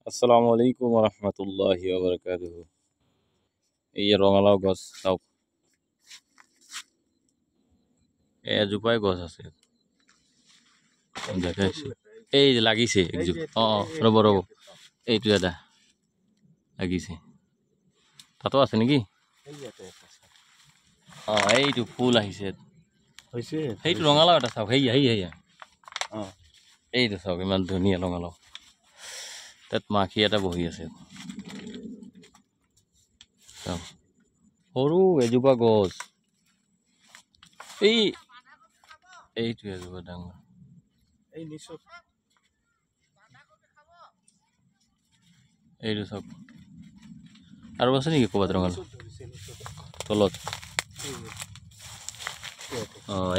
আসসালামু আলাইকুম রহমতুল্লাহি ওয়া বারাকাতুহু। এই যে রঙালাও গছ চাওক, এজোপাই গছ আছে দেখাইছো। এই যে লাগিছে একজোপ, ৰ'ব ৰ'ব, এইটো এটা লাগিছে। তাতো আছে নেকি? এইটো ফুল আহিছে। সেইটো ৰঙালাও এটা চাওক, হেৰিয়া এইটো চাওক, ইমান ধুনীয়া ৰঙালাও। তাত মাখি এটা বহি আছে চাওক, সৰু এজোপা গছ। এইটো এজোপা ডাঙৰ। এইটো চাওক, আৰু আছে নেকি ক'ৰবাত ৰঙালাও তলত?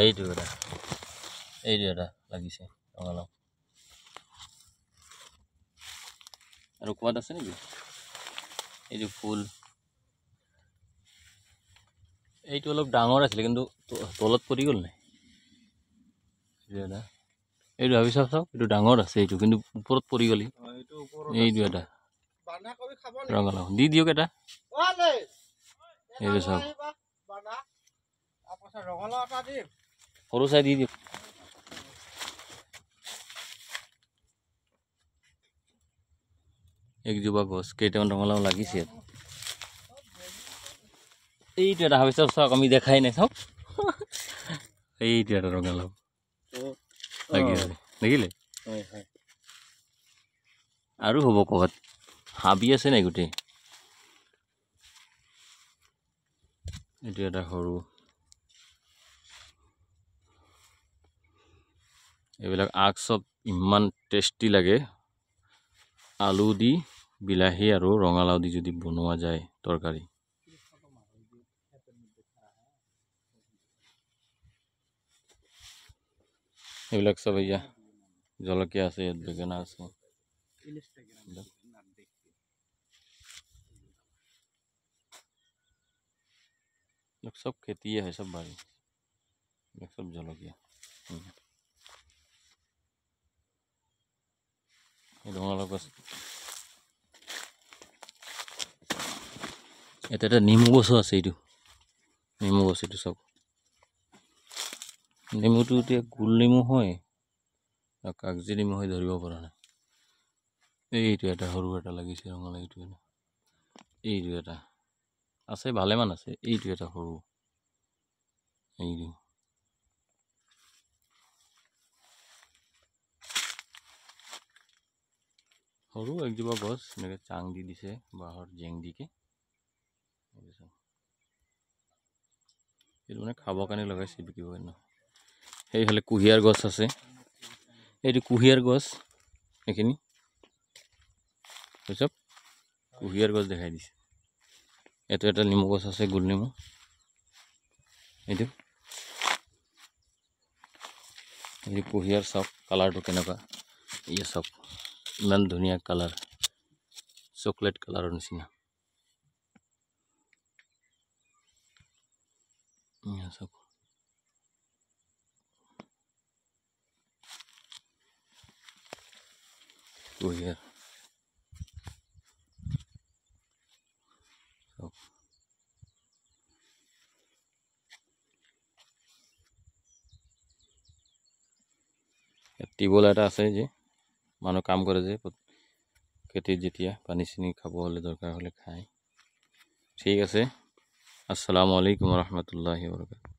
এইটো এটা লাগিছে ৰঙালাও। আৰু ক'ৰবাত আছে নেকি? এইটো ফুল, এইটো অলপ ডাঙৰ আছিলে কিন্তু তলত পৰি গ'ল নাই। এইটো ভাবি চাওক, এইটো ডাঙৰ আছে, এইটো কিন্তু ওপৰত পৰি গ'লি। এইটো এটা ৰঙালাও দি দিয়ক এটা। এইটো চাওক, সৰু চাই দি দিয়ক। একজোপা গছ, কেইটামান ৰঙালাও লাগিছে। এইটো এটা ভাবি চাওক, আমি দেখাই নাই চাওক। এইটো এটা ৰঙালাও লাগি আছে, দেখিলে? আৰু হ'ব ক'ৰবাত, হাবি আছে নাই গোটেই। এইটো এটা সৰু, এইবিলাক আগ চব ইমান টেষ্টি লাগে। আলু দি, বিলাহী আৰু ৰঙালাও দি যদি বনোৱা যায় তৰকাৰী। এইবিলাক চব এয়া জলকীয়া আছে, ইয়াত বেঙেনা আছে। চব খেতিয়ে হয়, চব বাৰী, এইবিলাক চব জলকীয়া। ৰঙালাও গছ, এটা এটা নেমু গছো আছে। এইটো নেমু গছ, এইটো চাওক। নেমুটো এতিয়া গোল নেমু হয়, কাগজি নেমু হয় ধৰিব পৰা নাই। এইটো এটা সৰু এটা লাগিছে ৰঙালাও। এইটো এটা আছে, ভালেমান আছে। এইটো এটা সৰু, এইটো সৰু একজোপা গছ, এনেকৈ চাং দি দিছে বাঁহৰ জেং দিকে। এইটো মানে খাবৰ কাৰণে লগাইছে, বিকিব কাৰণে। সেইফালে কুঁহিয়াৰ গছ আছে, এইটো কুঁহিয়াৰ গছ। এইখিনি চব কুঁহিয়াৰ গছ দেখাই দিছে। এইটো এটা নেমু গছ আছে, গোল নেমু। এইটো কুঁহিয়াৰ চাওক, কালাৰটো কেনেকুৱা। এই চাওক, ইমান ধুনীয়া কালাৰ, চকলেট কালাৰৰ নিচিনা। চাওক, কুঁহিয়াৰ চাওক। টিউবৱেল এটা আছে, যে মানুহ কাম কৰে যে খেতিত, যেতিয়া পানী চানী খাব হ'লে, দৰকাৰ হ'লে খায়। ঠিক আছে, আসসালামু আলাইকুম ৰহমতুল্লাহি ওয়া বাৰাকাতুহু।